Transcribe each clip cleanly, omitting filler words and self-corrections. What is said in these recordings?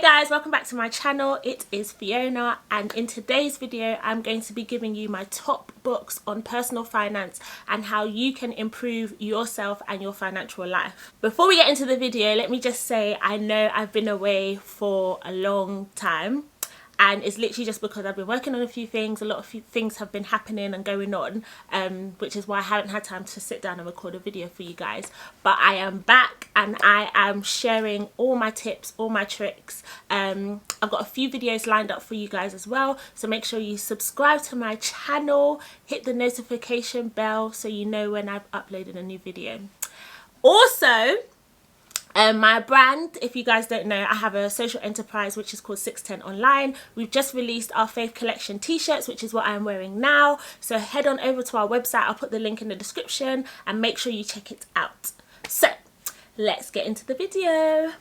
guys, welcome back to my channel. It is Fiona, and in today's video I'm going to be giving you my top books on personal finance and how you can improve yourself and your financial life. Before we get into the video, let me just say I know I've been away for a long time, and it's literally just because I've been working on a few things. A lot of things have been happening and going on, which is why I haven't had time to sit down and record a video for you guys. But I am back and I am sharing all my tips, all my tricks. I've got a few videos lined up for you guys as well, so make sure you subscribe to my channel, hit the notification bell so you know when I've uploaded a new video. Also, my brand, if you guys don't know, I have a social enterprise which is called 610 Online. We've just released our Faith Collection t-shirts, which is what I'm wearing now. So head on over to our website. I'll put the link in the description and make sure you check it out. So let's get into the video.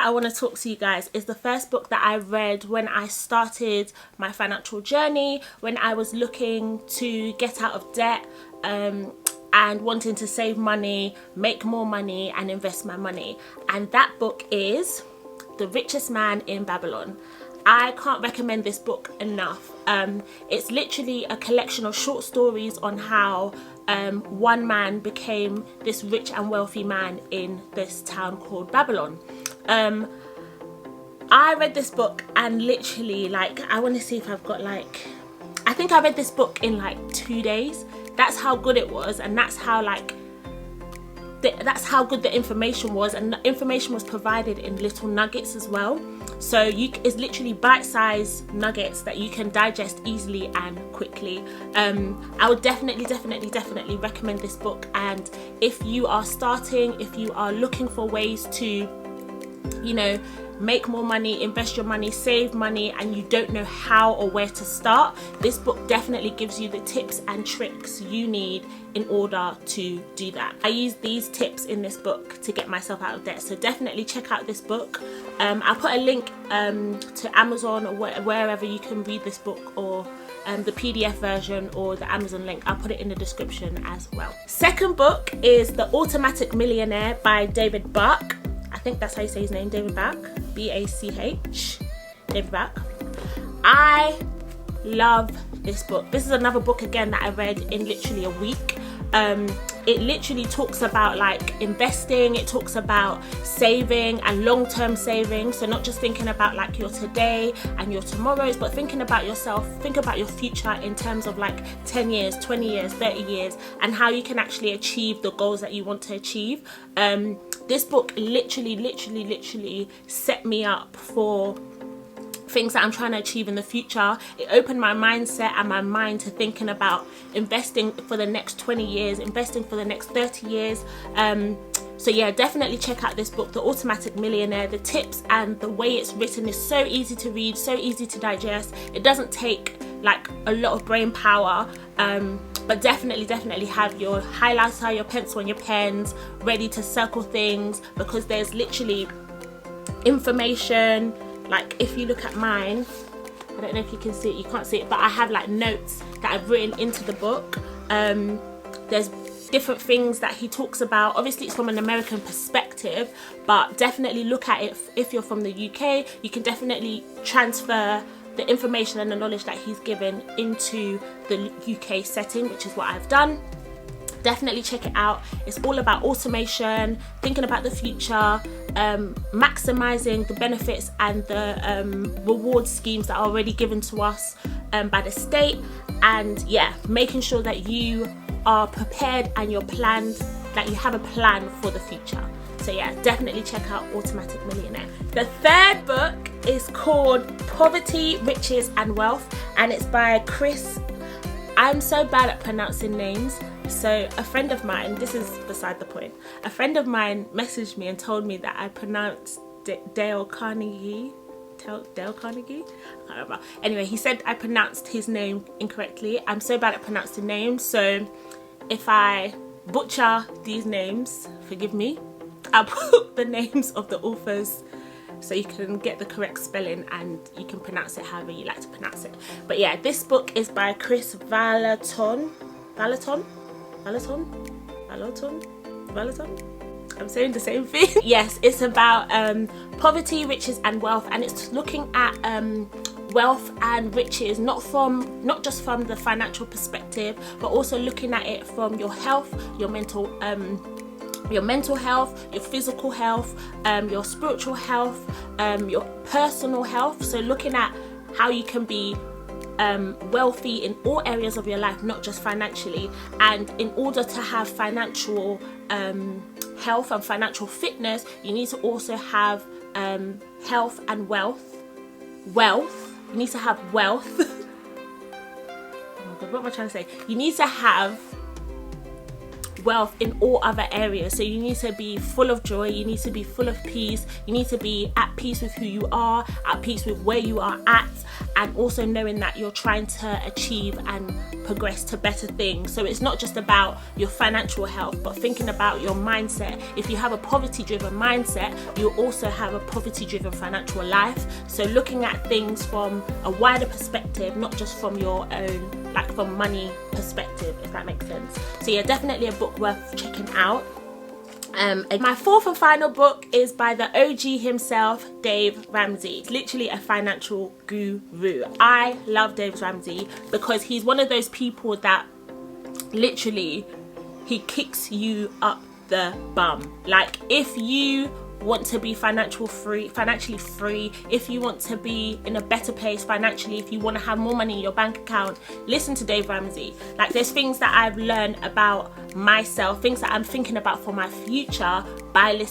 I want to talk to you guys is the first book that I read when I started my financial journey, when I was looking to get out of debt and wanting to save money, make more money and invest my money. And that book is The Richest Man in Babylon. I can't recommend this book enough. It's literally a collection of short stories on how one man became this rich and wealthy man in this town called Babylon. I read this book and literally, like, I want to see if I've got, like, I think I read this book in like 2 days. That's how good it was, and that's how, like, that's how good the information was, and the information was provided in little nuggets as well. So it's literally bite-sized nuggets that you can digest easily and quickly. I would definitely recommend this book. And if you are starting, if you are looking for ways to, you know, make more money, invest your money, save money, and you don't know how or where to start, this book definitely gives you the tips and tricks you need in order to do that. I use these tips in this book to get myself out of debt, so definitely check out this book. I'll put a link to Amazon or wherever you can read this book, or the PDF version or the Amazon link. I'll put it in the description as well. Second book is The Automatic Millionaire by David Bach. I think that's how you say his name, David Bach, B-A-C-H, David Bach. I love this book. This is another book again that I read in literally a week. It literally talks about, like, investing. It talks about saving and long-term saving. So not just thinking about, like, your today and your tomorrows, but thinking about yourself, think about your future in terms of, like, 10 years, 20 years, 30 years, and how you can actually achieve the goals that you want to achieve. This book literally set me up for things that I'm trying to achieve in the future. It opened my mindset and my mind to thinking about investing for the next 20 years, investing for the next 30 years. So yeah, definitely check out this book, The Automatic Millionaire. The tips and the way it's written is so easy to read, so easy to digest. It doesn't take, like, a lot of brain power. But definitely have your highlighter, your pencil and your pens ready to circle things, because there's literally information. Like, if you look at mine, I don't know if you can see it, you can't see it, but I have, like, notes that I've written into the book. There's different things that he talks about. Obviously it's from an American perspective, but definitely look at it if you're from the UK. You can definitely transfer the information and the knowledge that he's given into the UK setting, which is what I've done. Definitely check it out. It's all about automation, thinking about the future, maximizing the benefits and the reward schemes that are already given to us by the state, and yeah, making sure that you are prepared and you're planned, that you have a plan for the future. So yeah, definitely check out Automatic Millionaire. The third book is called Poverty, Riches and Wealth, and it's by Chris. I'm so bad at pronouncing names. So a friend of mine, this is beside the point, a friend of mine messaged me and told me that I pronounced Dale Carnegie. Dale Carnegie? I can't remember. Anyway, he said I pronounced his name incorrectly. I'm so bad at pronouncing names, so if I butcher these names, forgive me. I'll put the names of the authors so you can get the correct spelling and you can pronounce it however you like to pronounce it. But yeah, this book is by Chris Vallotton. I'm saying the same thing. Yes, it's about poverty, riches and wealth, and it's looking at wealth and riches not just from the financial perspective, but also looking at it from your health, your mental health, your physical health, your spiritual health, your personal health. So looking at how you can be wealthy in all areas of your life, not just financially. And in order to have financial health and financial fitness, you need to also have health and wealth. You need to have wealth. Oh my God, what am I trying to say? You need to have wealth in all other areas. So you need to be full of joy, you need to be full of peace, you need to be at peace with who you are, at peace with where you are at, and also knowing that you're trying to achieve and progress to better things. So it's not just about your financial health, but thinking about your mindset. If you have a poverty driven mindset, you also have a poverty driven financial life. So looking at things from a wider perspective, not just from your own, like from money perspective, if that makes sense. So yeah, definitely a book worth checking out. My fourth and final book is by the OG himself, Dave Ramsey. Literally a financial guru. I love Dave Ramsey because he's one of those people that literally, he kicks you up the bum. Like, if you want to be financially free, if you want to be in a better place financially, if you want to have more money in your bank account, listen to Dave Ramsey. Like, there's things that I've learned about myself, things that I'm thinking about for my future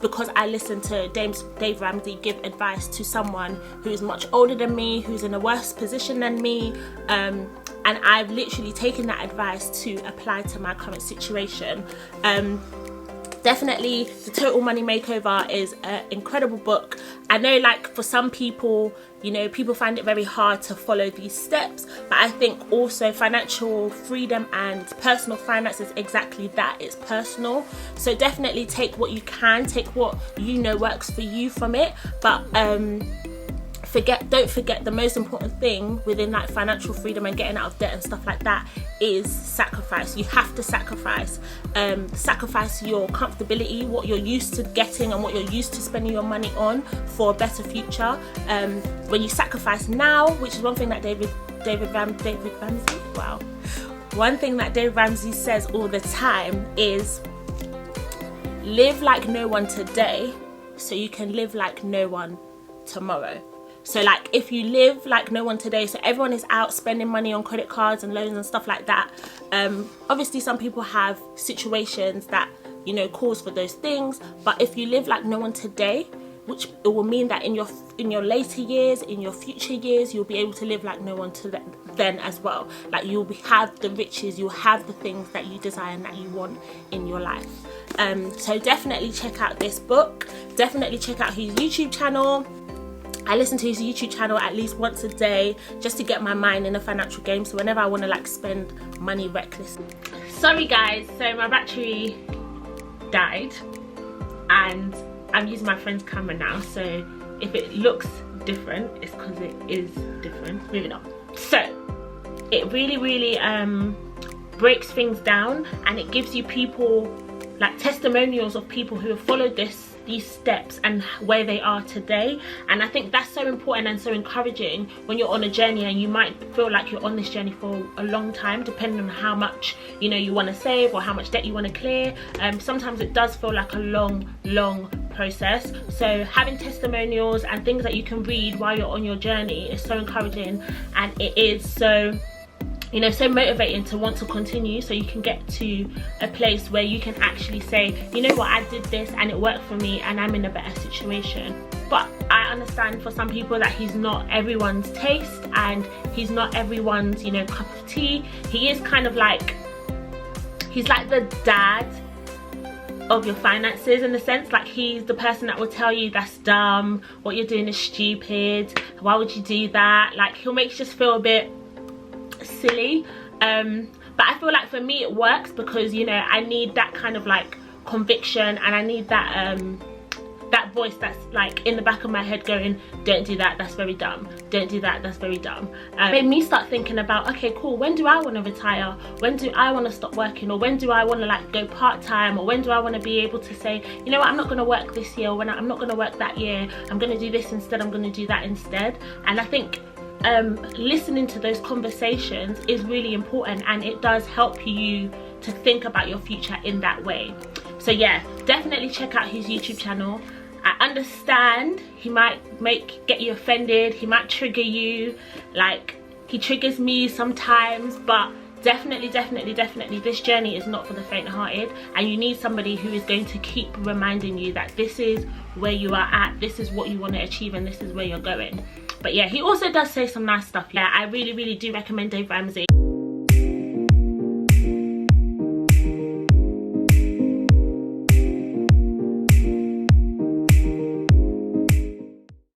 because I listen to Dave Ramsey give advice to someone who's much older than me, who's in a worse position than me, and I've literally taken that advice to apply to my current situation. Definitely The Total Money Makeover is an incredible book. I know, like, for some people, you know, people find it very hard to follow these steps, but I think also financial freedom and personal finance is exactly that. It's personal. So definitely take what you can, take what you know works for you from it, but don't forget the most important thing within like financial freedom and getting out of debt and stuff like that is sacrifice. You have to sacrifice your comfortability, what you're used to getting and what you're used to spending your money on for a better future. When you sacrifice now, which is one thing that David Ramsey, wow, one thing that Dave Ramsey says all the time is live like no one today so you can live like no one tomorrow. So like, if you live like no one today, so everyone is out spending money on credit cards and loans and stuff like that. Obviously some people have situations that, you know, cause for those things, but if you live like no one today, which it will mean that in your later years, in your future years, you'll be able to live like no one to then as well. Like, have the riches, you'll have the things that you desire and that you want in your life. So definitely check out this book. Definitely check out his YouTube channel. I listen to his YouTube channel at least once a day just to get my mind in the financial game, so whenever I want to like spend money recklessly. Sorry guys, so my battery died and I'm using my friend's camera now, so if it looks different, it's because it is different. Moving on. So it really breaks things down, and it gives you people like testimonials of people who have followed these steps and where they are today. And I think that's so important and so encouraging when you're on a journey, and you might feel like you're on this journey for a long time, depending on how much, you know, you want to save or how much debt you want to clear. Sometimes it does feel like a long process. So having testimonials and things that you can read while you're on your journey is so encouraging, and it is so, you know, so motivating to want to continue, so you can get to a place where you can actually say, you know what, I did this and it worked for me and I'm in a better situation. But I understand for some people that he's not everyone's taste and he's not everyone's, you know, cup of tea. He is kind of like, he's like the dad of your finances, in a sense. Like, he's the person that will tell you that's dumb, what you're doing is stupid, why would you do that? Like, he'll make you just feel a bit silly, but I feel like for me it works because, you know, I need that kind of like conviction, and I need that that voice that's like in the back of my head going, don't do that, that's very dumb, don't do that, that's very dumb. Made me start thinking about, okay, cool, when do I want to retire, when do I want to stop working, or when do I want to like go part-time, or when do I want to be able to say, you know what, I'm not going to work this year, or when I'm not going to work that year, I'm going to do this instead, I'm going to do that instead. And I think listening to those conversations is really important, and it does help you to think about your future in that way. So yeah, definitely check out his YouTube channel. I understand he might get you offended, he might trigger you, like he triggers me sometimes, but definitely this journey is not for the faint-hearted, and you need somebody who is going to keep reminding you that this is where you are at, this is what you want to achieve, and this is where you're going. But yeah, he also does say some nice stuff. Yeah, I really do recommend Dave Ramsey.